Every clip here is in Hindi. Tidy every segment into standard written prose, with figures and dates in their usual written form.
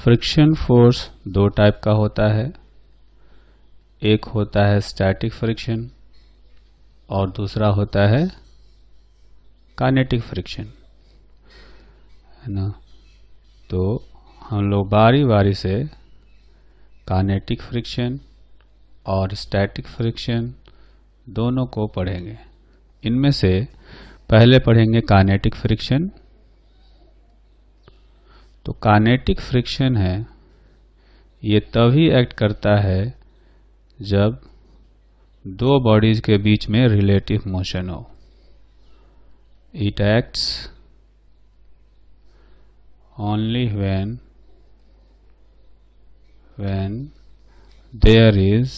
फ्रिक्शन फोर्स दो टाइप का होता है, एक होता है स्टैटिक फ्रिक्शन और दूसरा होता है काइनेटिक फ्रिक्शन, है ना। तो हम लोग बारी बारी से काइनेटिक फ्रिक्शन और स्टैटिक फ्रिक्शन दोनों को पढ़ेंगे। इनमें से पहले पढ़ेंगे काइनेटिक फ्रिक्शन। तो काइनेटिक फ्रिक्शन है, ये तभी एक्ट करता है जब दो बॉडीज के बीच में रिलेटिव मोशन हो। It acts only when there is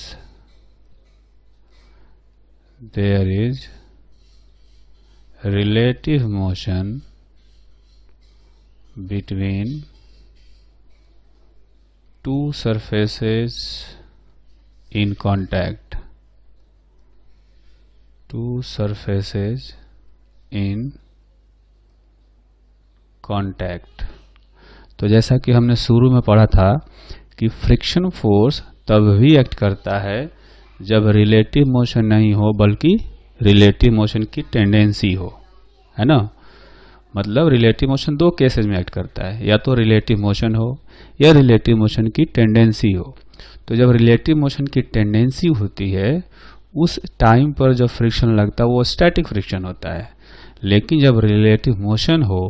relative motion between two surfaces in contact. Two surfaces in contact. तो जैसा कि हमने शुरू में पढ़ा था कि फ्रिक्शन फोर्स तब भी एक्ट करता है जब रिलेटिव मोशन नहीं हो बल्कि रिलेटिव मोशन की टेंडेंसी हो, है ना। मतलब रिलेटिव मोशन दो केसेस में एक्ट करता है, या तो रिलेटिव मोशन हो या रिलेटिव मोशन की टेंडेंसी हो। तो जब रिलेटिव मोशन की टेंडेंसी होती है उस टाइम पर जब फ्रिक्शन लगता है वो स्टैटिक फ्रिक्शन होता है। लेकिन जब रिलेटिव मोशन हो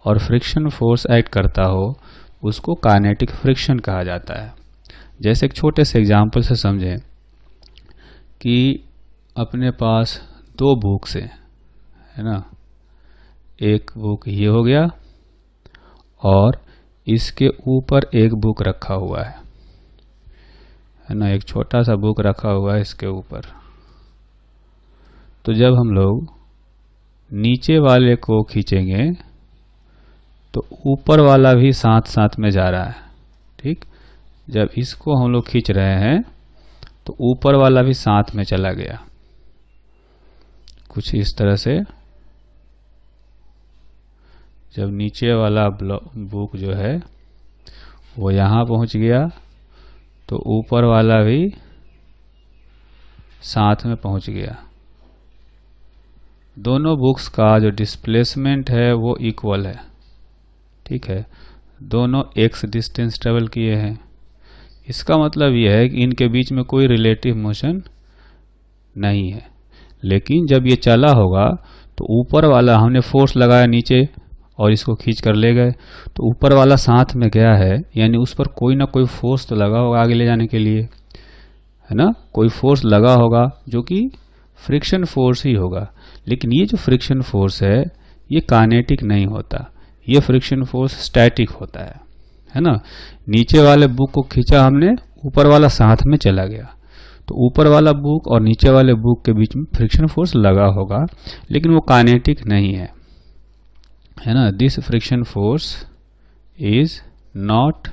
और फ्रिक्शन फोर्स एक्ट करता हो उसको काइनेटिक फ्रिक्शन कहा जाता है। जैसे एक छोटे से एग्जांपल से समझें कि अपने पास दो बुक्स हैं, है ना। एक बुक ये हो गया और इसके ऊपर एक बुक रखा हुआ है ना। एक छोटा सा बुक रखा हुआ है इसके ऊपर। तो जब हम लोग नीचे वाले को खींचेंगे तो ऊपर वाला भी साथ साथ में जा रहा है, ठीक। जब इसको हम लोग खींच रहे हैं तो ऊपर वाला भी साथ में चला गया, कुछ इस तरह से। जब नीचे वाला बुक जो है वो यहाँ पहुँच गया तो ऊपर वाला भी साथ में पहुँच गया। दोनों बुक्स का जो डिस्प्लेसमेंट है वो इक्वल है, ठीक है। दोनों x डिस्टेंस ट्रेवल किए हैं। इसका मतलब यह है कि इनके बीच में कोई रिलेटिव मोशन नहीं है। लेकिन जब ये चला होगा तो ऊपर वाला हमने फोर्स लगाया नीचे और इसको खींच कर ले गए, तो ऊपर वाला साथ में गया है, यानी उस पर कोई ना कोई फोर्स तो लगा होगा आगे ले जाने के लिए, है ना। कोई फोर्स लगा होगा जो कि फ्रिक्शन फोर्स ही होगा। लेकिन ये जो फ्रिक्शन फोर्स है ये काइनेटिक नहीं होता, ये फ्रिक्शन फोर्स स्टैटिक होता है ना। नीचे वाले बुक को खींचा हमने, ऊपर वाला साथ में चला गया, तो ऊपर वाला बुक और नीचे वाले बुक के बीच में फ्रिक्शन फोर्स लगा होगा, लेकिन वो काइनेटिक नहीं है ना। This friction force is not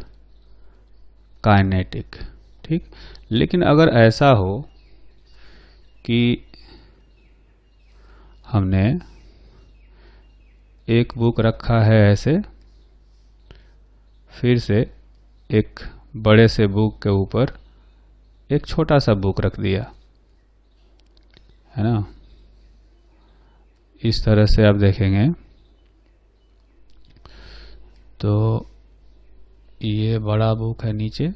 kinetic, ठीक। लेकिन अगर ऐसा हो कि हमने एक बुक रखा है ऐसे, फिर से एक बड़े से बुक के ऊपर एक छोटा सा बुक रख दिया, है ना। इस तरह से आप देखेंगे तो ये बड़ा बुक है नीचे,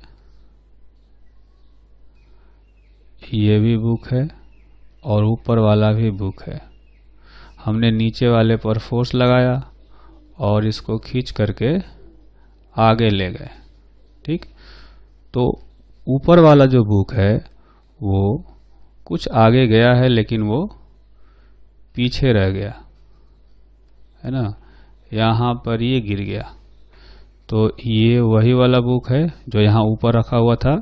ये भी बुक है और ऊपर वाला भी बुक है। हमने नीचे वाले पर फोर्स लगाया और इसको खींच करके आगे ले गए, ठीक। तो ऊपर वाला जो बुक है वो कुछ आगे गया है लेकिन वो पीछे रह गया, है ना। यहाँ पर ये गिर गया, तो ये वही वाला बुक है जो यहाँ ऊपर रखा हुआ था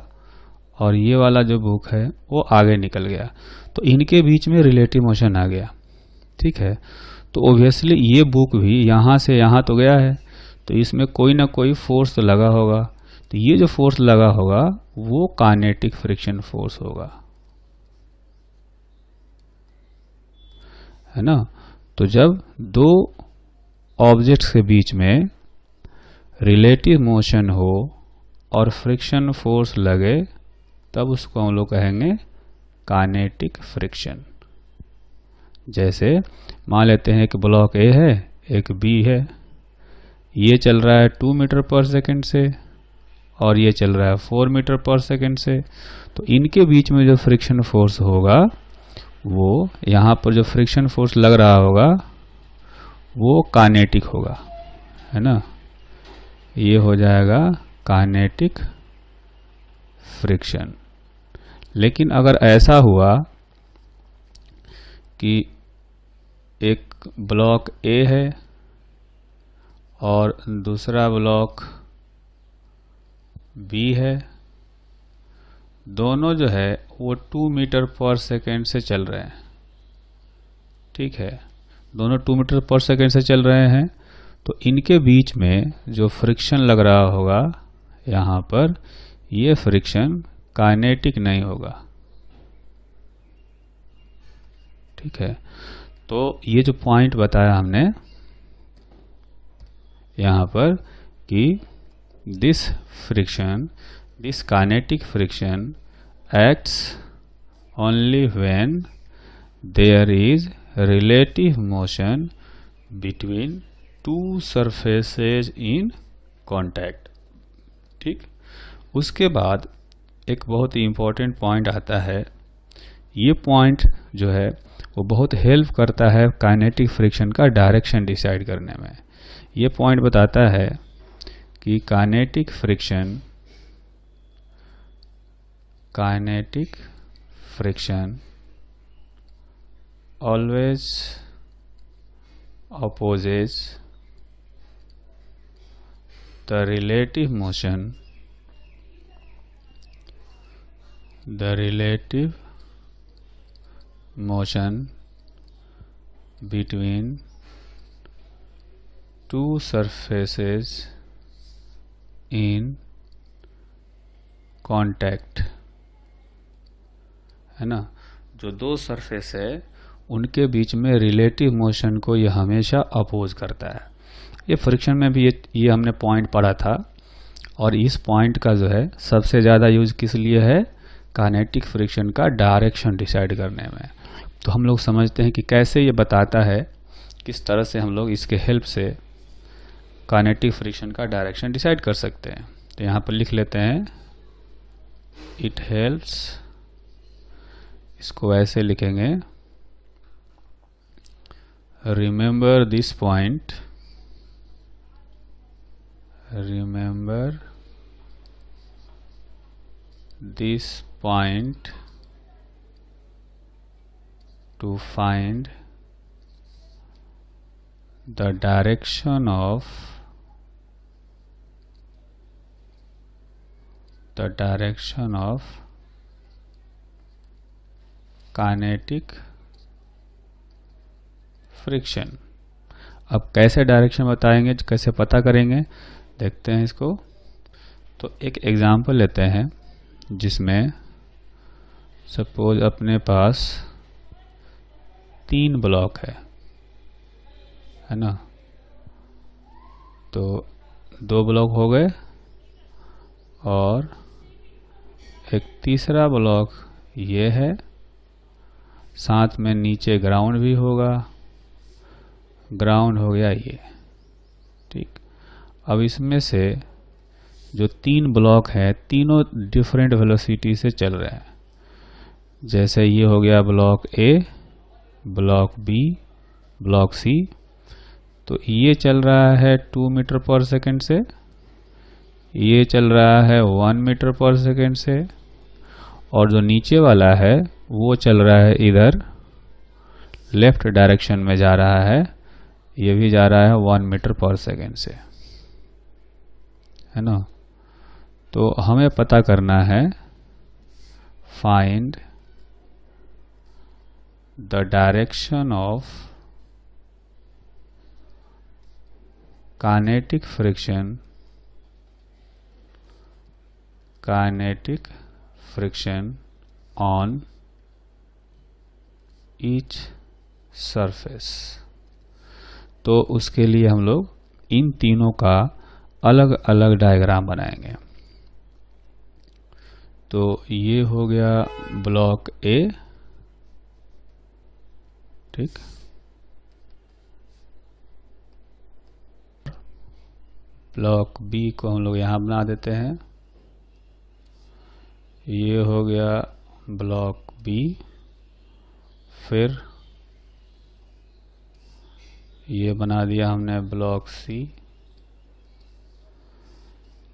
और ये वाला जो बुक है वो आगे निकल गया, तो इनके बीच में रिलेटिव मोशन आ गया, ठीक है। तो ऑब्वियसली ये बुक भी यहाँ से यहाँ तो गया है, तो इसमें कोई ना कोई फोर्स तो लगा होगा। तो ये जो फोर्स लगा होगा वो काइनेटिक फ्रिक्शन फोर्स होगा, है ना। तो जब दो ऑब्जेक्ट्स के बीच में रिलेटिव मोशन हो और फ्रिक्शन फोर्स लगे तब उसको हम लोग कहेंगे काइनेटिक फ्रिक्शन। जैसे मान लेते हैं कि ब्लॉक ए है, एक बी है, ये चल रहा है 2 मीटर पर सेकंड से और ये चल रहा है 4 मीटर पर सेकंड से, तो इनके बीच में जो फ्रिक्शन फोर्स होगा वो यहाँ पर जो फ्रिक्शन फोर्स लग रहा होगा वो काइनेटिक होगा, है ना, ये हो जाएगा काइनेटिक फ्रिक्शन। लेकिन अगर ऐसा हुआ कि एक ब्लॉक ए है और दूसरा ब्लॉक बी है, दोनों जो है वो 2 मीटर पर सेकेंड से चल रहे हैं, ठीक है, दोनों 2 मीटर पर सेकेंड से चल रहे हैं, तो इनके बीच में जो फ्रिक्शन लग रहा होगा यहाँ पर, ये फ्रिक्शन काइनेटिक नहीं होगा, ठीक है। तो ये जो पॉइंट बताया हमने यहाँ पर कि this friction, this kinetic friction acts only when there is relative motion between two surfaces in contact, ठीक। उसके बाद एक बहुत ही इम्पोर्टेंट पॉइंट आता है, ये पॉइंट जो है वो बहुत हेल्प करता है काइनेटिक फ्रिक्शन का डायरेक्शन डिसाइड करने में। ये पॉइंट बताता है कि kinetic friction always opposes the relative motion between two surfaces in contact, है ना, जो दो सरफेस है उनके बीच में रिलेटिव मोशन को ये हमेशा अपोज करता है। ये फ्रिक्शन में भी ये हमने पॉइंट पढ़ा था, और इस पॉइंट का जो है सबसे ज़्यादा यूज किस लिए है, काइनेटिक फ्रिक्शन का डायरेक्शन डिसाइड करने में। तो हम लोग समझते हैं कि कैसे ये बताता है, किस तरह से हम लोग इसके हेल्प से काइनेटिक फ्रिक्शन का डायरेक्शन डिसाइड कर सकते हैं। तो यहाँ पर लिख लेते हैं, इट हेल्प्स, इसको ऐसे लिखेंगे, remember this point, remember this point two find the direction of kinetic friction. अब कैसे डायरेक्शन बताएंगे, कैसे पता करेंगे, देखते हैं इसको। तो एक एग्जांपल लेते हैं जिसमें सपोज अपने पास 3 ब्लॉक है ना, तो 2 ब्लॉक हो गए और एक तीसरा ब्लॉक ये है, साथ में नीचे ग्राउंड भी होगा, ग्राउंड हो गया ये, ठीक। अब इसमें से जो 3 ब्लॉक है, तीनों डिफरेंट वेलोसिटी से चल रहे हैं। जैसे ये हो गया block A, block B, block C, तो ये चल रहा है 2 मीटर पर सेकंड से, ये चल रहा है 1 मीटर पर सेकंड से, और जो नीचे वाला है वो चल रहा है इधर लेफ्ट डायरेक्शन में जा रहा है, ये भी जा रहा है 1 मीटर पर सेकंड से, है ना। तो हमें पता करना है, find the direction of kinetic friction on each surface. तो उसके लिए हम लोग इन तीनों का अलग अलग डायग्राम बनाएंगे। तो ये हो गया ब्लॉक ए, ठीक। ब्लॉक बी को हम लोग यहाँ बना देते हैं। ये हो गया ब्लॉक बी। फिर ये बना दिया हमने ब्लॉक सी,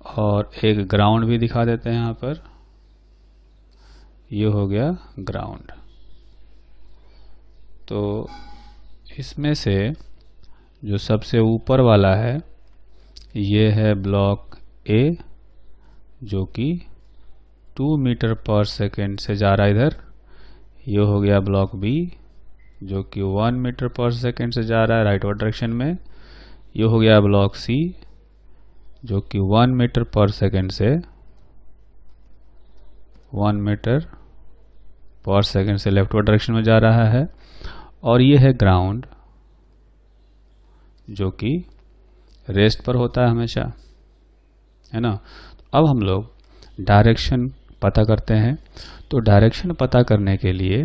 और एक ग्राउंड भी दिखा देते हैं यहाँ पर। ये हो गया ग्राउंड। तो इसमें से जो सबसे ऊपर वाला है ये है ब्लॉक ए, जो कि 2 मीटर पर सेकेंड से जा रहा है इधर। ये हो गया ब्लॉक बी, जो कि 1 मीटर पर सेकेंड से जा रहा है राइटवर्ड डायरेक्शन में। ये हो गया ब्लॉक सी, जो कि 1 मीटर पर सेकेंड से 1 मीटर पर सेकेंड से लेफ्टवर्ड डायरेक्शन में जा रहा है। और ये है ग्राउंड, जो कि रेस्ट पर होता है हमेशा, है ना। अब हम लोग डायरेक्शन पता करते हैं। तो डायरेक्शन पता करने के लिए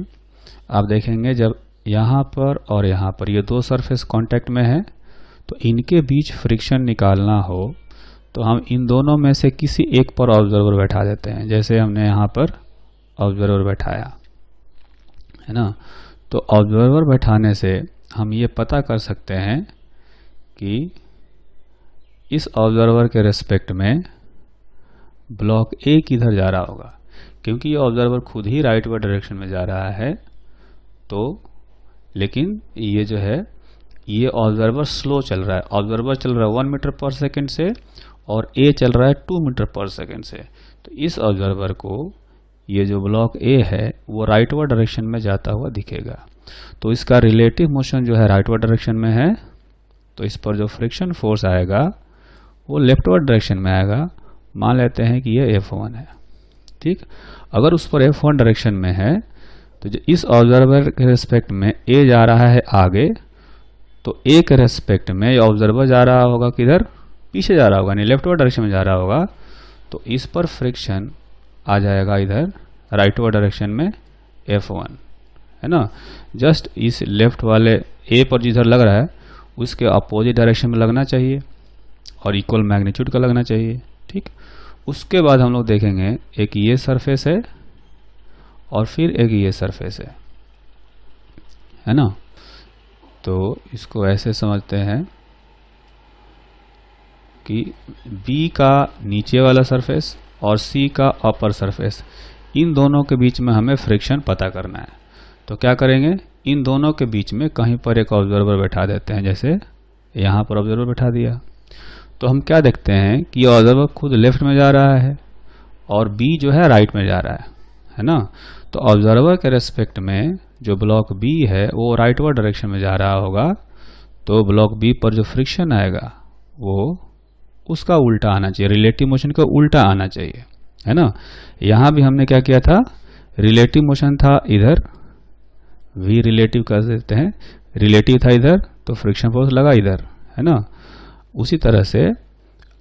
आप देखेंगे जब यहाँ पर और यहाँ पर ये दो सरफेस कांटेक्ट में है, तो इनके बीच फ्रिक्शन निकालना हो तो हम इन दोनों में से किसी एक पर ऑब्जर्वर बैठा देते हैं। जैसे हमने यहाँ पर ऑब्जर्वर बैठाया, है ना। तो ऑब्जर्वर बैठाने से हम ये पता कर सकते हैं कि इस ऑब्जर्वर के रेस्पेक्ट में ब्लॉक ए किधर जा रहा होगा, क्योंकि ये ऑब्जर्वर खुद ही राइटवर्ड डायरेक्शन में जा रहा है। तो लेकिन ये जो है ये ऑब्जर्वर स्लो चल रहा है। ऑब्जर्वर चल रहा है 1 मीटर पर सेकेंड से और ए चल रहा है 2 मीटर पर सेकेंड से। तो इस ऑब्जर्वर को ये जो ब्लॉक ए है वो राइटवर्ड डायरेक्शन में जाता हुआ दिखेगा। तो इसका रिलेटिव मोशन जो है राइटवर्ड डायरेक्शन में है, तो इस पर जो फ्रिक्शन फोर्स आएगा वो लेफ्टवर्ड डायरेक्शन में आएगा। मान लेते हैं कि ये F1 है, ठीक। अगर उस पर F1 डायरेक्शन में है तो जो इस ऑब्जर्वर के रेस्पेक्ट में ए जा रहा है आगे, तो ए के रेस्पेक्ट में ये ऑब्जर्वर जा रहा होगा किधर, पीछे जा रहा होगा, नहीं लेफ्टवर्ड डायरेक्शन में जा रहा होगा। तो इस पर फ्रिक्शन आ जाएगा इधर राइटवर्ड डायरेक्शन में F1, है ना। जस्ट इस लेफ्ट वाले ए पर जिधर लग रहा है उसके अपोजिट डायरेक्शन में लगना चाहिए और इक्वल मैग्नीट्यूड का लगना चाहिए, ठीक। उसके बाद हम लोग देखेंगे एक ये सरफेस है और फिर एक ये सरफेस है ना। तो इसको ऐसे समझते हैं कि B का नीचे वाला सरफेस और C का अपर सरफेस, इन दोनों के बीच में हमें फ्रिक्शन पता करना है। तो क्या करेंगे, इन दोनों के बीच में कहीं पर एक ऑब्जर्वर बैठा देते हैं। जैसे यहाँ पर ऑब्जर्वर बैठा दिया, तो हम क्या देखते हैं कि ऑब्जर्वर खुद लेफ्ट में जा रहा है और B जो है राइट में जा रहा है ना। तो ऑब्जर्वर के रेस्पेक्ट में जो ब्लॉक B है वो राइटवर्ड डायरेक्शन में जा रहा होगा। तो ब्लॉक B पर जो फ्रिक्शन आएगा वो उसका उल्टा आना चाहिए, रिलेटिव मोशन का उल्टा आना चाहिए, है ना। यहाँ भी हमने क्या किया था, रिलेटिव मोशन था इधर, V रिलेटिव कर देते हैं, रिलेटिव था इधर तो फ्रिक्शन फोर्स लगा इधर, है ना। उसी तरह से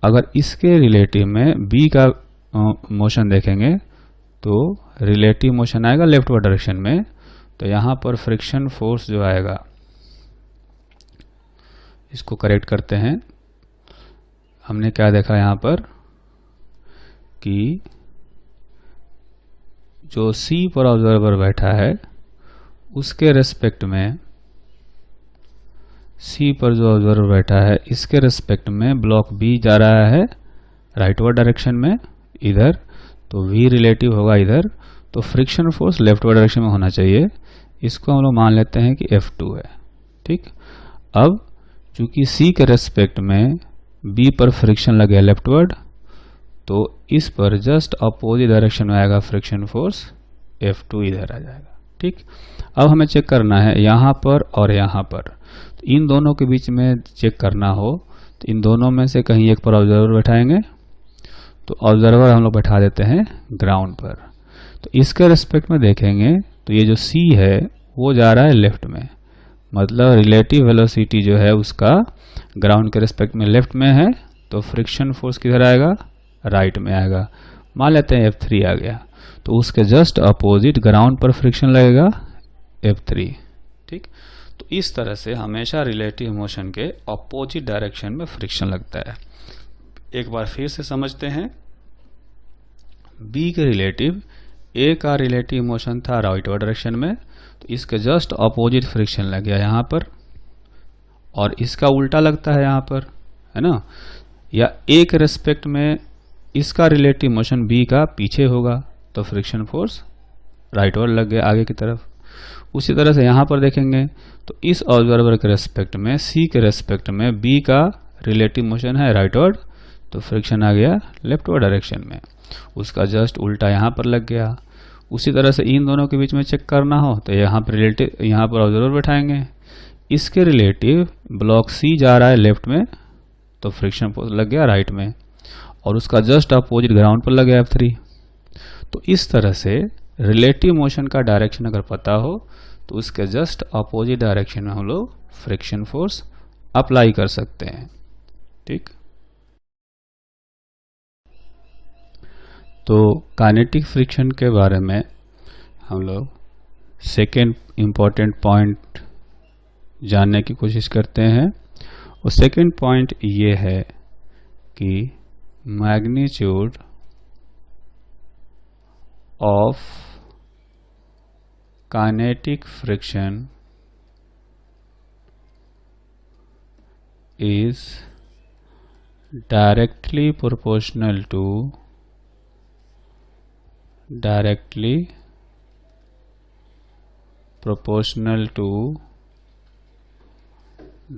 अगर इसके रिलेटिव में B का मोशन देखेंगे तो रिलेटिव मोशन आएगा लेफ्टवर्ड डायरेक्शन में। तो यहाँ पर फ्रिक्शन फोर्स जो आएगा, इसको करेक्ट करते हैं। हमने क्या देखा यहाँ पर कि जो C पर ऑब्जर्वर बैठा है उसके रेस्पेक्ट में, C पर जो ऑब्जर्वर बैठा है इसके रेस्पेक्ट में ब्लॉक B जा रहा है राइटवर्ड डायरेक्शन में इधर, तो V रिलेटिव होगा इधर। तो फ्रिक्शन फोर्स लेफ्टवर्ड डायरेक्शन में होना चाहिए। इसको हम लोग मान लेते हैं कि F2 है, ठीक। अब चूंकि C के रेस्पेक्ट में B पर फ्रिक्शन लगे लेफ्टवर्ड, तो इस पर जस्ट अपोजिट डायरेक्शन में आएगा फ्रिक्शन फोर्स, F2 इधर आ जाएगा, ठीक। अब हमें चेक करना है यहाँ पर और यहाँ पर, तो इन दोनों के बीच में चेक करना हो तो इन दोनों में से कहीं एक पर ऑब्जर्वर बैठाएंगे। तो ऑब्जर्वर हम लोग बैठा देते हैं ग्राउंड पर। तो इसके रेस्पेक्ट में देखेंगे तो ये जो C है वो जा रहा है लेफ्ट में, मतलब रिलेटिव वेलोसिटी जो है उसका ग्राउंड के रेस्पेक्ट में लेफ्ट में है। तो फ्रिक्शन फोर्स किधर आएगा, राइट में आएगा। मान लेते हैं F3 आ गया। तो उसके जस्ट अपोजिट ग्राउंड पर फ्रिक्शन लगेगा F3। ठीक, तो इस तरह से हमेशा रिलेटिव मोशन के अपोजिट डायरेक्शन में फ्रिक्शन लगता है। एक बार फिर से समझते हैं। B के रिलेटिव, A का रिलेटिव मोशन था राइटवर्ड डायरेक्शन में, तो इसके जस्ट अपोजिट फ्रिक्शन लग गया यहाँ पर, और इसका उल्टा लगता है यहाँ पर, है ना, या A के रेस्पेक्ट में इसका रिलेटिव मोशन B का पीछे होगा, तो फ्रिक्शन फोर्स राइटवर्ड लग गया आगे की तरफ। उसी तरह से यहाँ पर देखेंगे तो इस ऑब्जर्वर के रेस्पेक्ट में, C के रेस्पेक्ट में B का रिलेटिव मोशन है राइटवर्ड, तो फ्रिक्शन आ गया लेफ्टवर्ड डायरेक्शन में, उसका जस्ट उल्टा यहाँ पर लग गया। उसी तरह से इन दोनों के बीच में चेक करना हो तो यहाँ पर रिलेटिव, यहाँ पर ऑब्जर्वर बैठाएंगे, इसके रिलेटिव ब्लॉक C जा रहा है लेफ्ट में, तो फ्रिक्शन फोर्स लग गया राइट में, और उसका जस्ट अपोजिट ग्राउंड पर लग गया F3। तो इस तरह से रिलेटिव मोशन का डायरेक्शन अगर पता हो तो उसके जस्ट अपोजिट डायरेक्शन में हम लोग फ्रिक्शन फोर्स अप्लाई कर सकते हैं। ठीक, तो काइनेटिक फ्रिक्शन के बारे में हम लोग सेकेंड इम्पॉर्टेंट पॉइंट जानने की कोशिश करते हैं। और सेकेंड पॉइंट ये है कि magnitude of kinetic friction is directly proportional to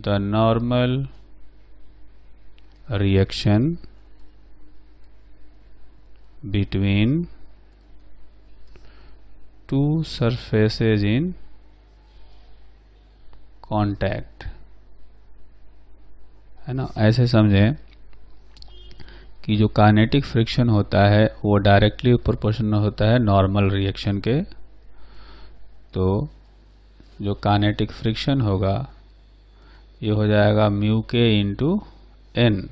the normal reaction between two surfaces in contact, है ना। ऐसे समझें कि जो काइनेटिक फ्रिक्शन होता है वो डायरेक्टली प्रोपोर्शनल होता है नॉर्मल रिएक्शन के। तो जो काइनेटिक फ्रिक्शन होगा ये हो जाएगा म्यू के इंटू एन।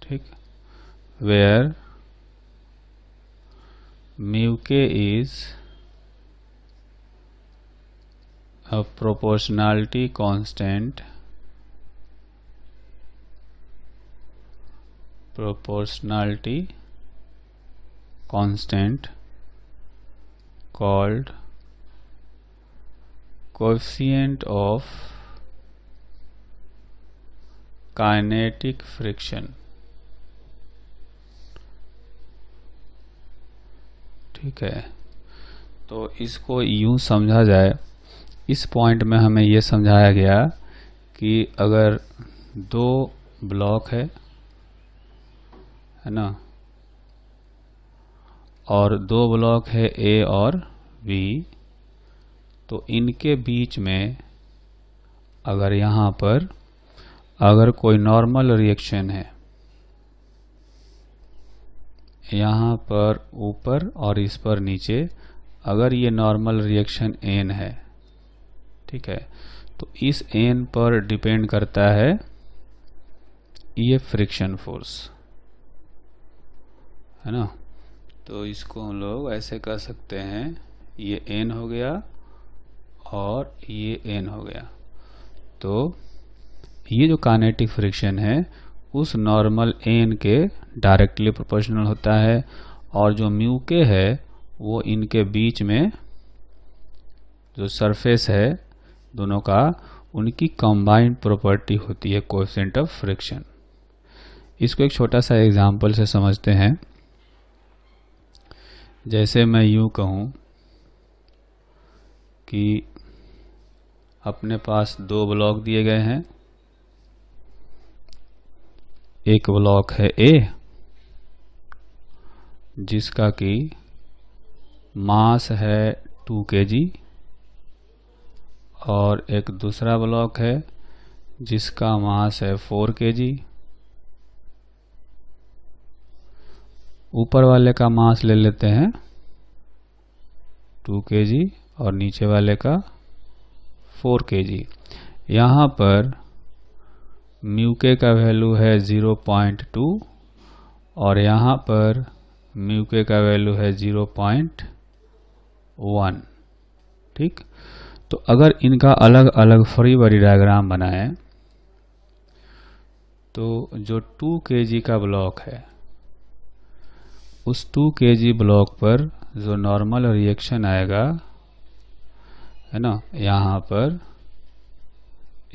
ठीक, where mu k is a proportionality constant called coefficient of kinetic friction। ठीक है, तो इसको यूं समझा जाए, इस पॉइंट में हमें ये समझाया गया कि अगर दो ब्लॉक है ना, और दो ब्लॉक है A और B, तो इनके बीच में अगर यहाँ पर अगर कोई नॉर्मल रिएक्शन है, यहाँ पर ऊपर और इस पर नीचे, अगर ये नॉर्मल रिएक्शन n है, ठीक है, तो इस n पर डिपेंड करता है ये फ्रिक्शन फोर्स, है ना। तो इसको हम लोग ऐसे कर सकते हैं, ये n हो गया और ये n हो गया। तो ये जो काइनेटिक फ्रिक्शन है उस नॉर्मल n के डायरेक्टली प्रोपोर्शनल होता है, और जो म्यू के है वो इनके बीच में जो सरफेस है दोनों का, उनकी कंबाइंड प्रॉपर्टी होती है कोएफिशिएंट ऑफ फ्रिक्शन। इसको एक छोटा सा एग्जांपल से समझते हैं। जैसे मैं यूं कहूं कि अपने पास दो ब्लॉक दिए गए हैं, एक ब्लॉक है A जिसका कि मास है 2 kg, और एक दूसरा ब्लॉक है जिसका मास है 4 kg। ऊपर वाले का मास ले लेते हैं 2 kg और नीचे वाले का 4 kg। यहाँ पर म्यू के का वैल्यू है 0.2 और यहाँ पर म्यू के का वैल्यू है 0.1। ठीक, तो अगर इनका अलग अलग फ्री बॉडी डायग्राम बनाएं तो जो 2 kg का ब्लॉक है उस 2 kg ब्लॉक पर जो नॉर्मल रिएक्शन आएगा है ना, यहाँ पर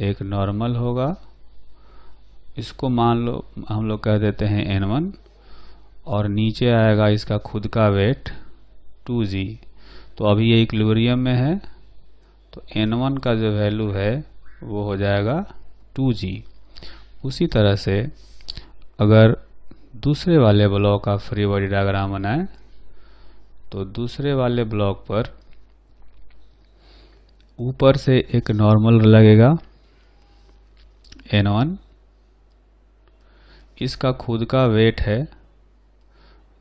एक नॉर्मल होगा, इसको मान लो हम लोग कह देते हैं N1, और नीचे आएगा इसका खुद का वेट 2g। तो अभी ये इक्विलिब्रियम में है तो N1 का जो वैल्यू है वो हो जाएगा 2g। उसी तरह से अगर दूसरे वाले ब्लॉक का फ्री बॉडी डायग्राम बनाएं तो दूसरे वाले ब्लॉक पर ऊपर से एक नॉर्मल लगेगा N1, इसका खुद का वेट है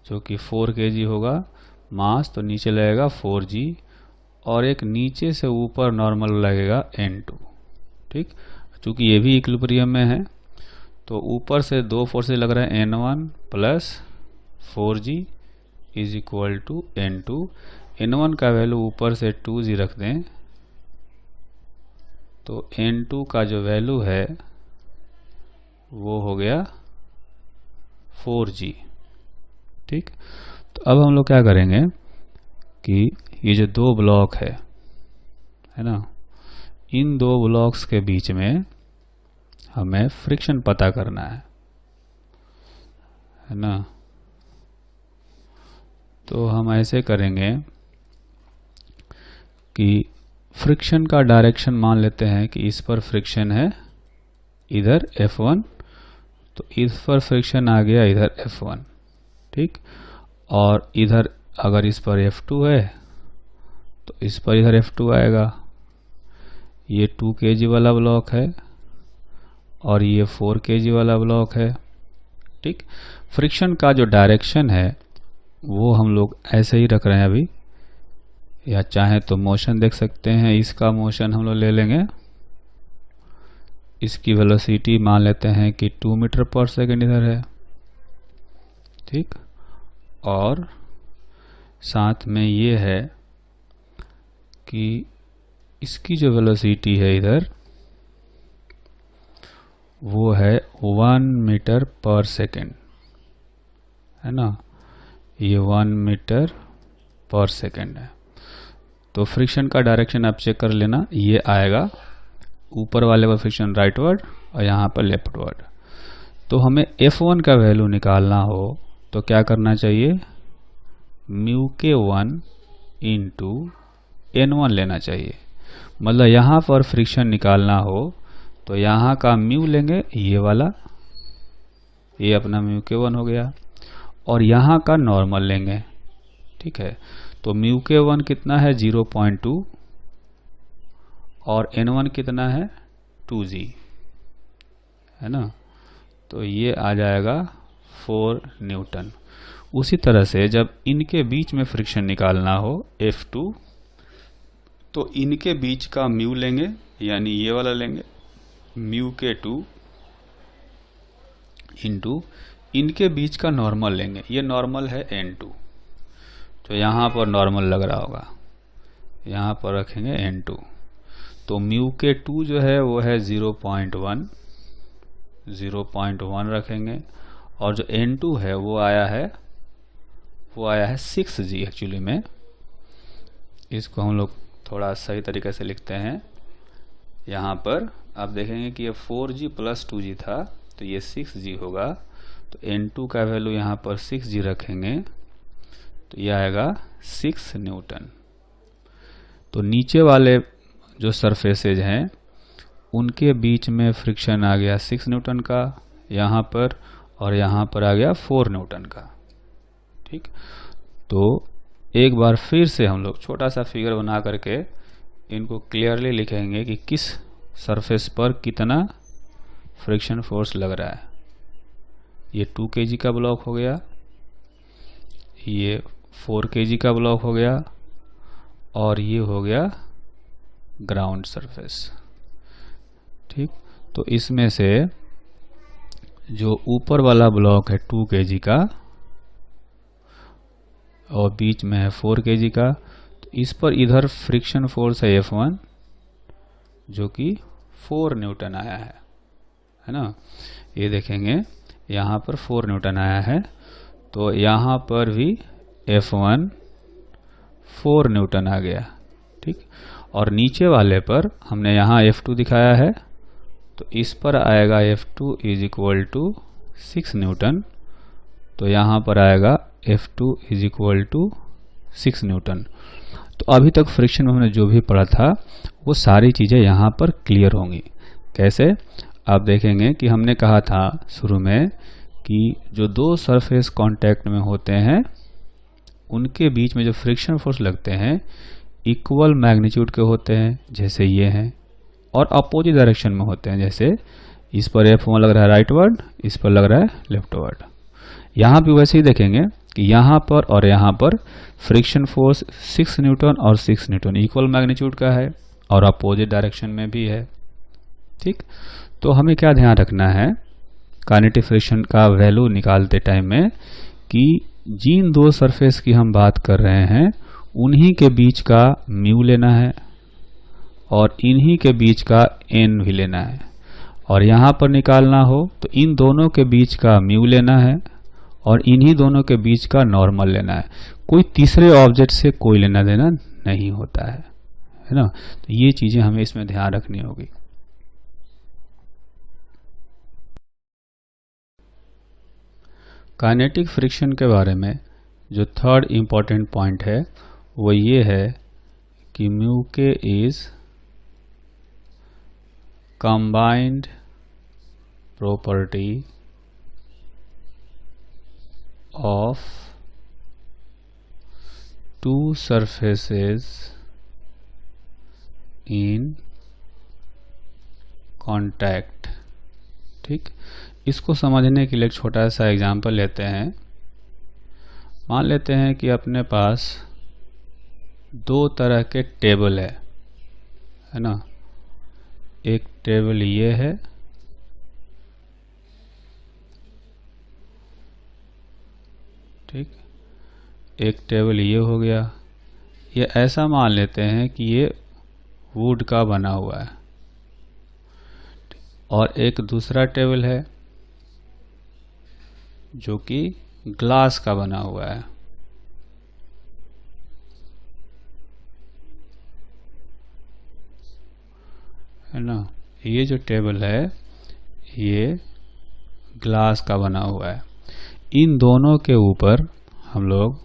जो कि 4 kg होगा, मास तो नीचे लगेगा 4g, और एक नीचे से ऊपर नॉर्मल लगेगा N2। ठीक, चूंकि ये भी इक्विलिब्रियम में है तो ऊपर से दो फोर्सेज लग रहे हैं N1 plus 4g is equal to N2। N1 का वैल्यू ऊपर से 2g रख दें तो N2 का जो वैल्यू है वो हो गया 4g। ठीक, तो अब हम लोग क्या करेंगे कि ये जो दो ब्लॉक है ना, इन दो ब्लॉक्स के बीच में हमें फ्रिक्शन पता करना है ना। तो हम ऐसे करेंगे कि फ्रिक्शन का डायरेक्शन मान लेते हैं कि इस पर फ्रिक्शन है इधर F1, तो इस पर फ्रिक्शन आ गया इधर F1। ठीक, और इधर अगर इस पर F2 है तो इस पर इधर F2 आएगा। ये 2 kg वाला ब्लॉक है और ये 4 kg वाला ब्लॉक है। ठीक, फ्रिक्शन का जो डायरेक्शन है वो हम लोग ऐसे ही रख रहे हैं अभी, या चाहे तो मोशन देख सकते हैं, इसका मोशन हम लोग ले लेंगे, इसकी वेलोसिटी मान लेते हैं कि 2 मीटर पर सेकेंड इधर है। ठीक, और साथ में ये है कि इसकी जो वेलोसिटी है इधर वो है 1 मीटर पर सेकेंड, है ना, ये 1 मीटर पर सेकेंड है। तो फ्रिक्शन का डायरेक्शन आप चेक कर लेना, ये आएगा ऊपर वाले का फ्रिक्शन राइटवर्ड और यहाँ पर लेफ्टवर्ड। तो हमें F1 का वैल्यू निकालना हो तो क्या करना चाहिए, म्यू के 1 इंटू N1 लेना चाहिए। मतलब यहाँ पर फ्रिक्शन निकालना हो तो यहाँ का म्यू लेंगे, ये वाला, ये अपना म्यू के 1 हो गया, और यहाँ का नॉर्मल लेंगे। ठीक है, तो म्यू के 1 कितना है 0.2 और N1 कितना है 2g, है ना, तो ये आ जाएगा 4 न्यूटन। उसी तरह से जब इनके बीच में फ्रिक्शन निकालना हो F2 तो इनके बीच का म्यू लेंगे, यानी ये वाला लेंगे म्यू के 2 इंटू इनके बीच का नॉर्मल लेंगे, ये नॉर्मल है N2, तो यहाँ पर नॉर्मल लग रहा होगा, यहाँ पर रखेंगे N2। तो म्यू के 2 जो है वो है 0.1 रखेंगे, और जो N2 है वो आया है 6g। एक्चुअली में इसको हम लोग थोड़ा सही तरीके से लिखते हैं। यहाँ पर आप देखेंगे कि ये 4g प्लस 2g था तो ये 6g होगा, तो N2 का वैल्यू यहाँ पर 6g रखेंगे तो ये आएगा 6 न्यूटन। तो नीचे वाले जो सरफेसेज हैं उनके बीच में फ्रिक्शन आ गया 6 न्यूटन का यहाँ पर, और यहाँ पर आ गया 4 न्यूटन का। ठीक, तो एक बार फिर से हम लोग छोटा सा फिगर बना करके इनको क्लियरली लिखेंगे कि किस सरफेस पर कितना फ्रिक्शन फोर्स लग रहा है। ये 2 kg का ब्लॉक हो गया, ये 4 kg का ब्लॉक हो गया, और ये हो गया ग्राउंड सरफेस। ठीक, तो इसमें से जो ऊपर वाला ब्लॉक है 2 kg का और बीच में है 4 kg का, तो इस पर इधर फ्रिक्शन फोर्स है F1 जो कि 4 न्यूटन आया है ना। ये देखेंगे यहाँ पर 4 न्यूटन आया है, तो यहाँ पर भी F1 4 न्यूटन आ गया, ठीक। और नीचे वाले पर हमने यहाँ F2 दिखाया है, तो इस पर आएगा F2 is equal to 6 Newton, तो यहाँ पर आएगा F2 is equal to 6 Newton. तो अभी तक फ्रिक्शन में हमने जो भी पढ़ा था वो सारी चीज़ें यहाँ पर क्लियर होंगी। कैसे? आप देखेंगे कि हमने कहा था शुरू में कि जो दो सरफेस कांटेक्ट में होते हैं उनके बीच में जो फ्रिक्शन फोर्स लगते हैं इक्वल मैग्नीट्यूड के होते हैं, जैसे ये हैं, और अपोजिट डायरेक्शन में होते हैं, जैसे इस पर F1 लग रहा है राइटवर्ड, इस पर लग रहा है लेफ्टवर्ड। यहाँ भी वैसे ही देखेंगे कि यहाँ पर और यहाँ पर फ्रिक्शन फोर्स 6 न्यूटन और 6 न्यूटन इक्वल मैग्नीट्यूड का है और अपोजिट डायरेक्शन में भी है, ठीक। तो हमें क्या ध्यान रखना है काइनेटिक फ्रिक्शन का वैल्यू निकालते टाइम में कि जिन दो सरफेस की हम बात कर रहे हैं उन्हीं के बीच का म्यू लेना है और इन्हीं के बीच का एन भी लेना है, और यहाँ पर निकालना हो तो इन दोनों के बीच का म्यू लेना है और इन्हीं दोनों के बीच का नॉर्मल लेना है। कोई तीसरे ऑब्जेक्ट से कोई लेना देना नहीं होता है ना। तो ये चीजें हमें इसमें ध्यान रखनी होगी। काइनेटिक फ्रिक्शन के बारे में जो थर्ड इम्पॉर्टेंट पॉइंट है वो ये है कि म्यू के is combined property of to surfaces in contact, ठीक। इसको समझने के लिए एक छोटा सा एग्जांपल लेते हैं। मान लेते हैं कि अपने पास दो तरह के टेबल है ना। एक टेबल ये है ठीक, एक टेबल ये हो गया। ये ऐसा मान लेते हैं कि ये वुड का बना हुआ है, और एक दूसरा टेबल है जो कि ग्लास का बना हुआ है ना। ये जो टेबल है ये ग्लास का बना हुआ है। इन दोनों के ऊपर हम लोग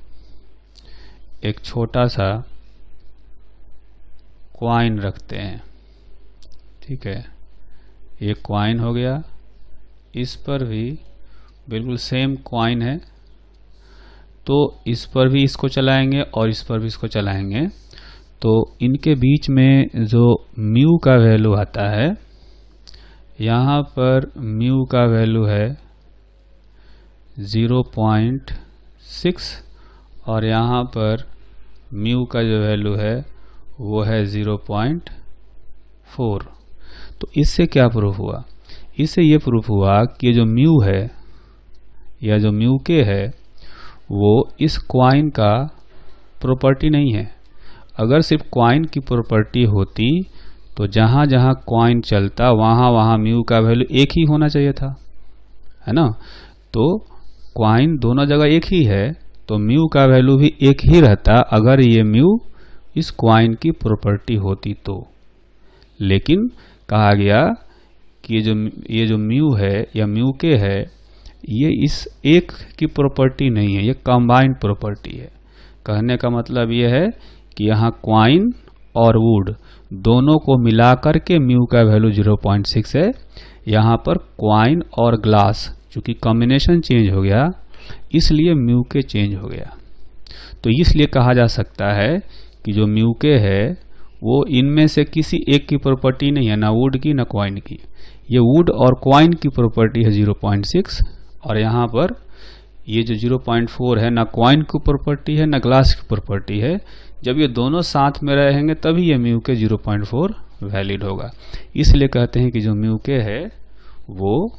एक छोटा सा कॉइन रखते हैं, ठीक है। ये कॉइन हो गया, इस पर भी बिल्कुल सेम कॉइन है, तो इस पर भी इसको चलाएंगे और इस पर भी इसको चलाएंगे, तो इनके बीच में जो म्यू का वैल्यू आता है, यहाँ पर म्यू का वैल्यू है 0.6 और यहाँ पर म्यू का जो वैल्यू है वो है 0.4। तो इससे क्या प्रूफ हुआ? इससे ये प्रूफ हुआ कि जो म्यू है या जो म्यू के है वो इस कॉइन का प्रॉपर्टी नहीं है। अगर सिर्फ कॉइन की प्रॉपर्टी होती तो जहाँ जहाँ कॉइन चलता वहाँ वहाँ म्यू का वैल्यू एक ही होना चाहिए था, है ना। तो कॉइन दोनों जगह एक ही है तो म्यू का वैल्यू भी एक ही रहता अगर ये म्यू इस कॉइन की प्रॉपर्टी होती तो। लेकिन कहा गया कि ये जो म्यू है या म्यू के है ये इस एक की प्रॉपर्टी नहीं है, ये कंबाइंड प्रॉपर्टी है। कहने का मतलब ये है कि यहाँ कॉइन और वुड दोनों को मिलाकर के म्यू का वैल्यू 0.6 है। यहाँ पर कॉइन और ग्लास चूंकि कॉम्बिनेशन चेंज हो गया इसलिए म्यू के चेंज हो गया। तो इसलिए कहा जा सकता है कि जो म्यू के है वो इनमें से किसी एक की प्रॉपर्टी नहीं है, ना वुड की ना कॉइन की। ये वुड और कॉइन की प्रॉपर्टी है 0.6 और यहाँ पर ये जो 0.4 है ना कॉइन की प्रॉपर्टी है ना ग्लास की प्रॉपर्टी है। जब ये दोनों साथ में रहेंगे तभी ये म्यू के 0.4 वैलिड होगा। इसलिए कहते हैं कि जो म्यू के है वो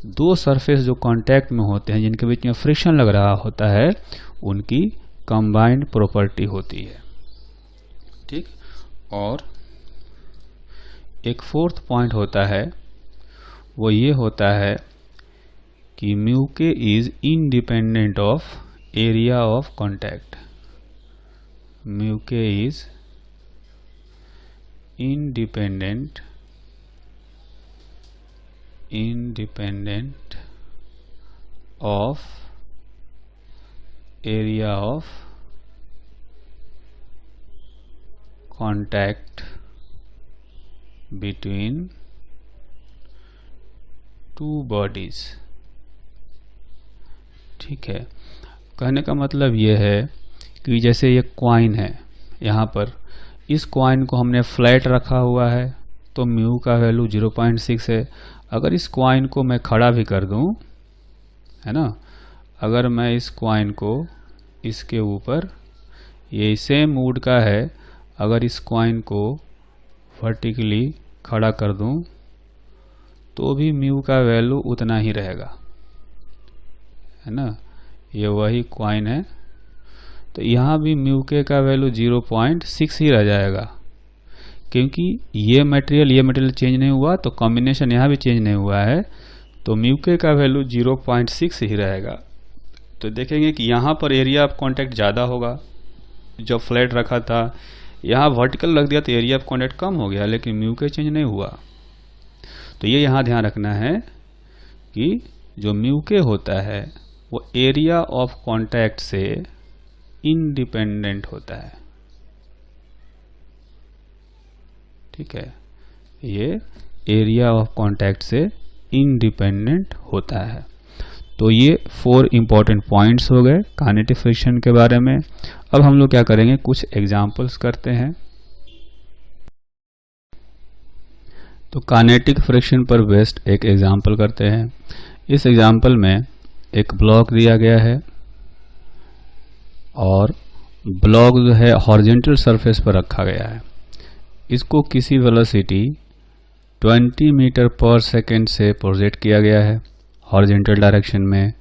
दो सरफेस जो कांटेक्ट में होते हैं, जिनके बीच में फ्रिक्शन लग रहा होता है, उनकी कंबाइंड प्रॉपर्टी होती है। ठीक। और एक फोर्थ पॉइंट होता है, वो ये होता है कि म्यू के is independent of area of contact. Mu के is independent of area of contact between two bodies। ठीक है, कहने का मतलब ये है कि जैसे ये कॉइन है, यहाँ पर इस कॉइन को हमने फ्लैट रखा हुआ है तो म्यू का वैल्यू 0.6 है। अगर इस कॉइन को मैं खड़ा भी कर दूं, है ना, अगर मैं इस कॉइन को इसके ऊपर, ये सेम वुड का है, अगर इस कॉइन को वर्टिकली खड़ा कर दूं तो भी म्यू का वैल्यू उतना ही रहेगा, है ना। ये वही कॉइन है, तो यहाँ भी म्यू के का वैल्यू 0.6 ही रह जाएगा, क्योंकि ये मटेरियल चेंज नहीं हुआ, तो कॉम्बिनेशन यहाँ भी चेंज नहीं हुआ है, तो म्यू के का वैल्यू 0.6 ही रहेगा। तो देखेंगे कि यहाँ पर एरिया ऑफ कांटेक्ट ज़्यादा होगा, जब फ्लैट रखा था, यहाँ वर्टिकल रख दिया तो एरिया ऑफ कांटेक्ट कम हो गया, लेकिन म्यू के चेंज नहीं हुआ। तो ये यहाँ ध्यान रखना है कि जो म्यू के होता है वो एरिया ऑफ कांटेक्ट से इंडिपेंडेंट होता है। ठीक है, ये एरिया ऑफ कांटेक्ट से इंडिपेंडेंट होता है। तो ये 4 इंपॉर्टेंट पॉइंट्स हो गए काइनेटिक फ्रिक्शन के बारे में। अब हम लोग क्या करेंगे, कुछ एग्जांपल्स करते हैं। तो काइनेटिक फ्रिक्शन पर बेस्ड एक एग्जांपल करते हैं। इस एग्जांपल में एक ब्लॉक दिया गया है और ब्लॉक जो है हॉरिजॉन्टल सरफेस पर रखा गया है। इसको किसी वेलोसिटी 20 मीटर पर सेकेंड से प्रोजेक्ट किया गया है हॉरिजॉन्टल डायरेक्शन में।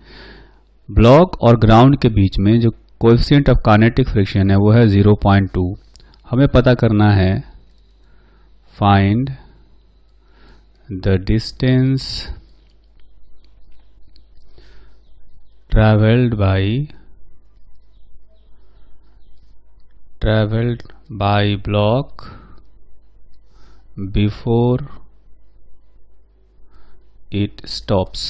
ब्लॉक और ग्राउंड के बीच में जो कोएफिशिएंट ऑफ काइनेटिक फ्रिक्शन है वो है 0.2। हमें पता करना है find the distance traveled by block before it stops।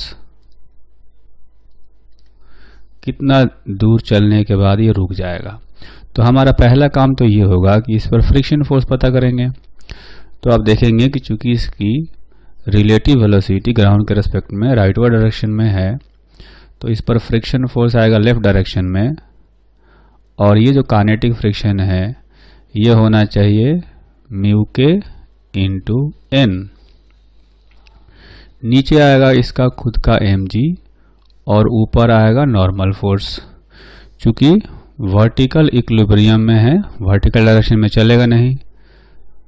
कितना दूर चलने के बाद ये रुक जाएगा। तो हमारा पहला काम तो ये होगा कि इस पर फ्रिक्शन फोर्स पता करेंगे। तो आप देखेंगे कि चूंकि इसकी रिलेटिव वेलोसिटी ग्राउंड के रेस्पेक्ट में राइटवर्ड डायरेक्शन में है, तो इस पर फ्रिक्शन फोर्स आएगा लेफ्ट डायरेक्शन में, और ये जो काइनेटिक फ्रिक्शन है ये होना चाहिए म्यू के इंटू एन। नीचे आएगा इसका खुद का mg और ऊपर आएगा नॉर्मल फोर्स। चूंकि वर्टिकल इक्विलिब्रियम में है, वर्टिकल डायरेक्शन में चलेगा नहीं,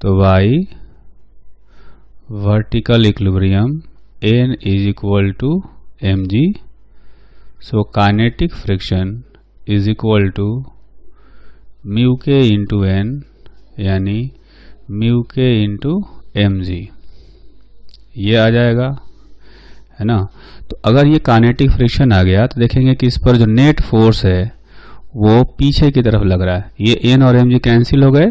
तो y vertical equilibrium n is equal to mg। So kinetic friction is equal to mu k into n, यानी mu k into mg, ये आ जाएगा, है ना। तो अगर ये काइनेटिक फ्रिक्शन आ गया तो देखेंगे कि इस पर जो नेट फोर्स है वो पीछे की तरफ लग रहा है। ये n और mg कैंसिल हो गए,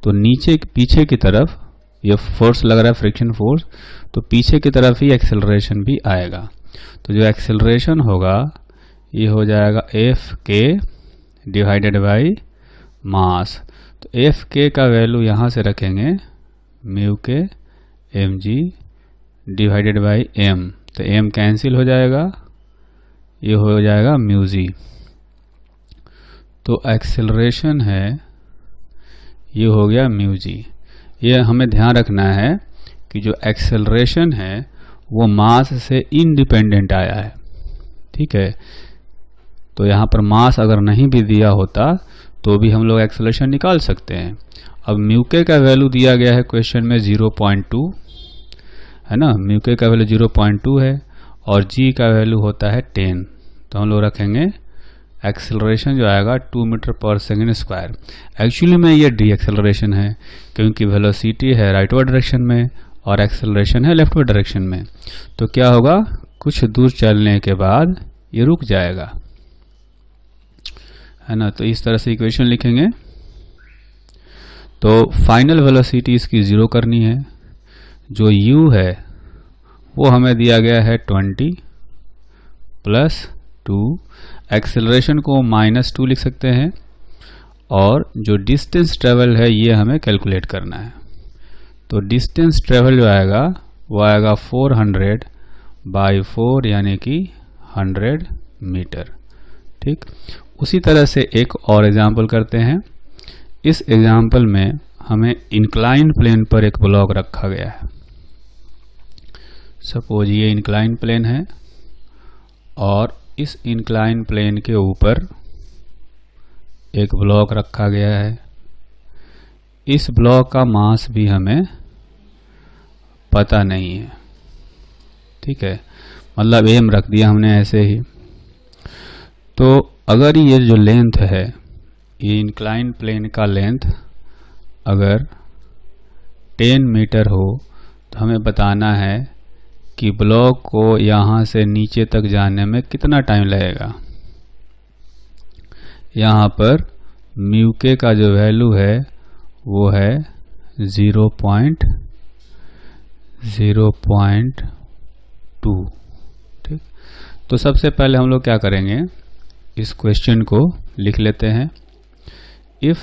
तो नीचे पीछे की तरफ ये फोर्स लग रहा है फ्रिक्शन फोर्स, तो पीछे की तरफ ही एक्सेलरेशन भी आएगा। तो जो एक्सेलरेशन होगा ये हो जाएगा एफ के डिवाइडेड बाई मास। तो एफ के का वैल्यू यहाँ से रखेंगे mu k m g divided by m, तो एम कैंसिल हो जाएगा, ये हो जाएगा म्यू जी। तो एक्सेलरेशन है ये हो गया म्यू जी। ये हमें ध्यान रखना है कि जो एक्सेलरेशन है वो मास से इंडिपेंडेंट आया है। ठीक है, तो यहाँ पर मास अगर नहीं भी दिया होता तो भी हम लोग एक्सेलरेशन निकाल सकते हैं। अब म्यू के का वैल्यू दिया गया है क्वेश्चन में 0.2, है ना। म्यू के का वैल्यू 0.2 है और g का वैल्यू होता है 10, तो हम लोग रखेंगे एक्सेलरेशन जो आएगा 2 मीटर पर सेकेंड स्क्वायर। एक्चुअली में ये डी एक्सेलरेशन है, क्योंकि वेलोसिटी है राइटवर्ड डायरेक्शन में और एक्सेलरेशन है लेफ्टवर्ड डायरेक्शन में। तो क्या होगा, कुछ दूर चलने के बाद ये रुक जाएगा, है ना। तो इस तरह से इक्वेशन लिखेंगे। तो फाइनल वेलोसिटी इसकी 0 करनी है। जो u है वो हमें दिया गया है 20 + 2, एक्सेलरेशन को -2 लिख सकते हैं, और जो डिस्टेंस ट्रेवल है ये हमें कैलकुलेट करना है। तो डिस्टेंस ट्रेवल जो आएगा वो आएगा 400/4 यानी कि 100 मीटर। ठीक, उसी तरह से एक और एग्जाम्पल करते हैं। इस एग्जाम्पल में हमें इंक्लाइन प्लेन पर एक ब्लॉक रखा गया है। सपोज ये इंक्लाइन प्लेन है और इस इंक्लाइन प्लेन के ऊपर एक ब्लॉक रखा गया है। इस ब्लॉक का मास भी हमें पता नहीं है, ठीक है, मतलब एम रख दिया हमने ऐसे ही। तो अगर ये जो लेंथ है, ये इंक्लाइन प्लेन का लेंथ अगर 10 मीटर हो, तो हमें बताना है कि ब्लॉक को यहाँ से नीचे तक जाने में कितना टाइम लगेगा। यहाँ पर म्यू के का जो वैल्यू है वो है 0.02। ठीक, तो सबसे पहले हम लोग क्या करेंगे, इस क्वेश्चन को लिख लेते हैं। If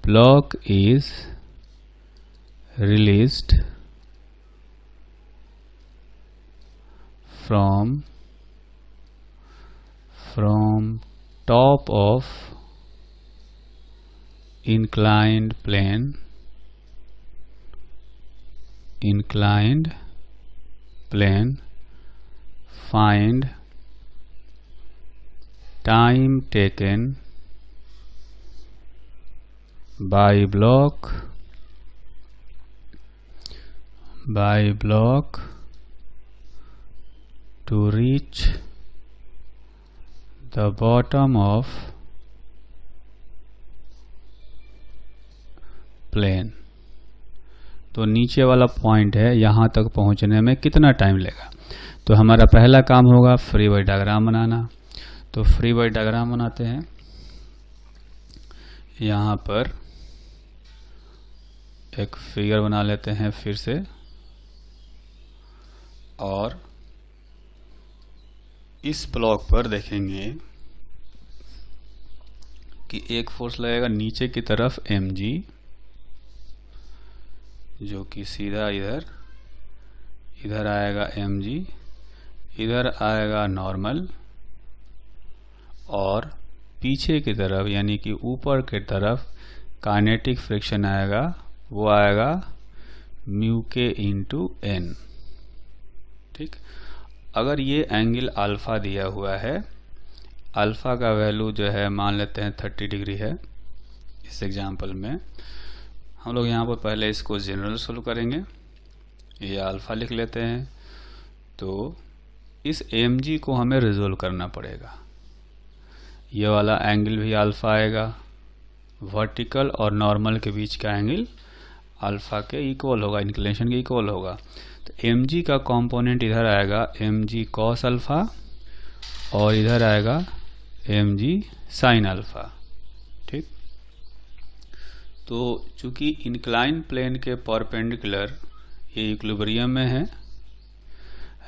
block is released from top of inclined plane find time taken by block to reach the bottom of plane। तो नीचे वाला पॉइंट है, यहाँ तक पहुँचने में कितना टाइम लगेगा। तो हमारा पहला काम होगा फ्री बॉडी डायग्राम बनाना। तो फ्री बॉडी डायग्राम बनाते हैं। यहाँ पर एक फिगर बना लेते हैं फिर से, और इस ब्लॉक पर देखेंगे कि एक फोर्स लगेगा नीचे की तरफ mg, जो कि सीधा इधर आएगा mg, इधर आएगा नॉर्मल, और पीछे की तरफ यानी कि ऊपर की तरफ काइनेटिक फ्रिक्शन आएगा, वो आएगा म्यू के इंटू n। ठीक, अगर ये एंगल अल्फा दिया हुआ है, अल्फा का वैल्यू जो है मान लेते हैं 30 डिग्री है। इस एग्जांपल में हम लोग यहाँ पर पहले इसको जनरल सोल्व करेंगे। ये अल्फा लिख लेते हैं। तो इस mg को हमें रिजोल्व करना पड़ेगा। ये वाला एंगल भी अल्फा आएगा, वर्टिकल और नॉर्मल के बीच का एंगल अल्फा के इक्वल होगा, इंक्लिनेशन के इक्वल होगा। तो mg का कंपोनेंट इधर आएगा mg cos अल्फा, और इधर आएगा mg sin अल्फा। ठीक, तो चूंकि इंक्लाइन प्लेन के परपेंडिकुलर ये इक्विलिब्रियम में है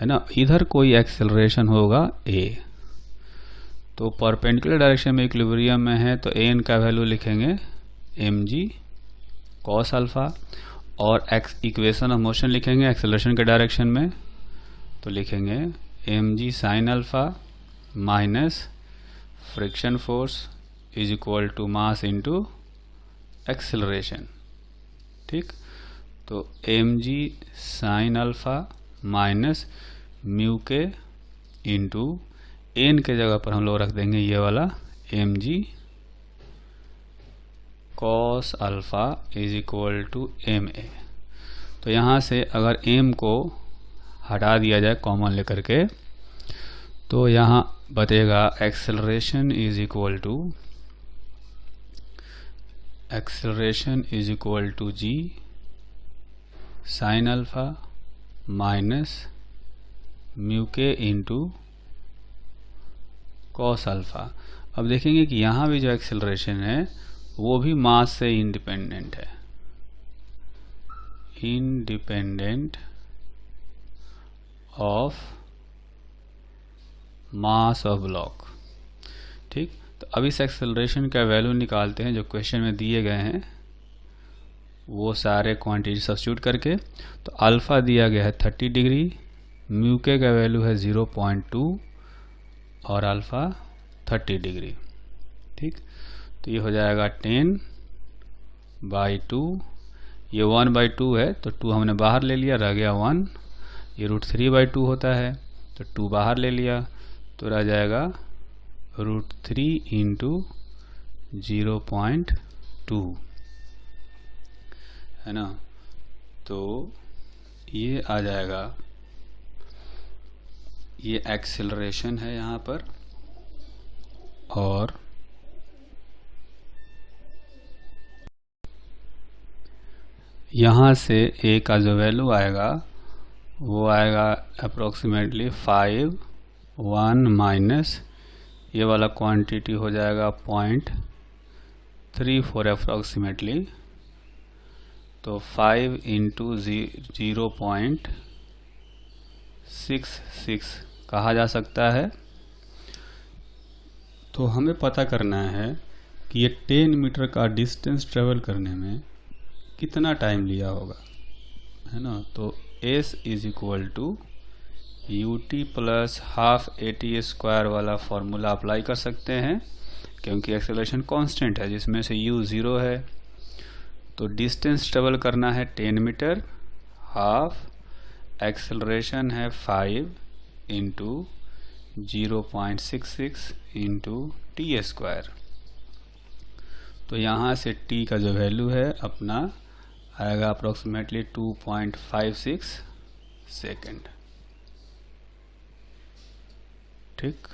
ना, इधर कोई एक्सेलरेशन होगा a, तो परपेंडिकुलर डायरेक्शन में इक्विलिब्रियम में है, तो an का वैल्यू लिखेंगे mg cos अल्फा, और इक्वेशन ऑफ मोशन लिखेंगे एक्सेलरेशन के डायरेक्शन में, तो लिखेंगे mg sin alpha minus friction force is equal to mass into acceleration. ठीक, तो mg sin alpha minus mu k into n के जगह पर हम लोग रख देंगे ये वाला mg cos alpha is equal to ma। तो यहाँ से अगर m को हटा दिया जाए कॉमन लेकर के, तो यहाँ बचेगा acceleration is equal to g sine alpha minus mu k into cos alpha. अब देखेंगे कि यहाँ भी जो एक्सेलरेशन है वो भी मास से इंडिपेंडेंट है, independent of mass of block. ठीक, तो अब इस एक्सेलरेशन का वैल्यू निकालते हैं जो क्वेश्चन में दिए गए हैं, वो सारे क्वांटिटी सब्स्टिट्यूट करके। तो अल्फा दिया गया है 30 डिग्री, म्यू के का वैल्यू है 0.2 और अल्फा 30 डिग्री। ठीक, तो ये हो जाएगा 10/2, ये 1/2 है तो 2 हमने बाहर ले लिया, रह गया 1। ये √3/2 होता है तो 2 बाहर ले लिया तो रह जाएगा √3 इंटू 0.2, है ना। तो ये आ जाएगा, ये एक्सेलरेशन है यहाँ पर, और यहाँ से ए का जो वैल्यू आएगा वो आएगा अप्रोक्सीमेटली 5, माइनस ये वाला क्वांटिटी हो जाएगा 0.34 अप्रोक्सीमेटली। तो 5 इंटू 0.66 कहा जा सकता है। तो हमें पता करना है कि ये 10 मीटर का डिस्टेंस ट्रेवल करने में कितना टाइम लिया होगा, है ना। तो S is equal to ut plus half AT² वाला फॉर्मूला अप्लाई कर सकते हैं, क्योंकि एक्सेलरेशन कांस्टेंट है जिसमें से u 0 है। तो डिस्टेंस ट्रेवल करना है 10 मीटर, हाफ एक्सेलरेशन है 5 इंटू 0.66 इंटू t²। तो यहाँ से t का जो वैल्यू है अपना आएगा अप्रोक्सीमेटली 2.56 सेकेंड। ठीक।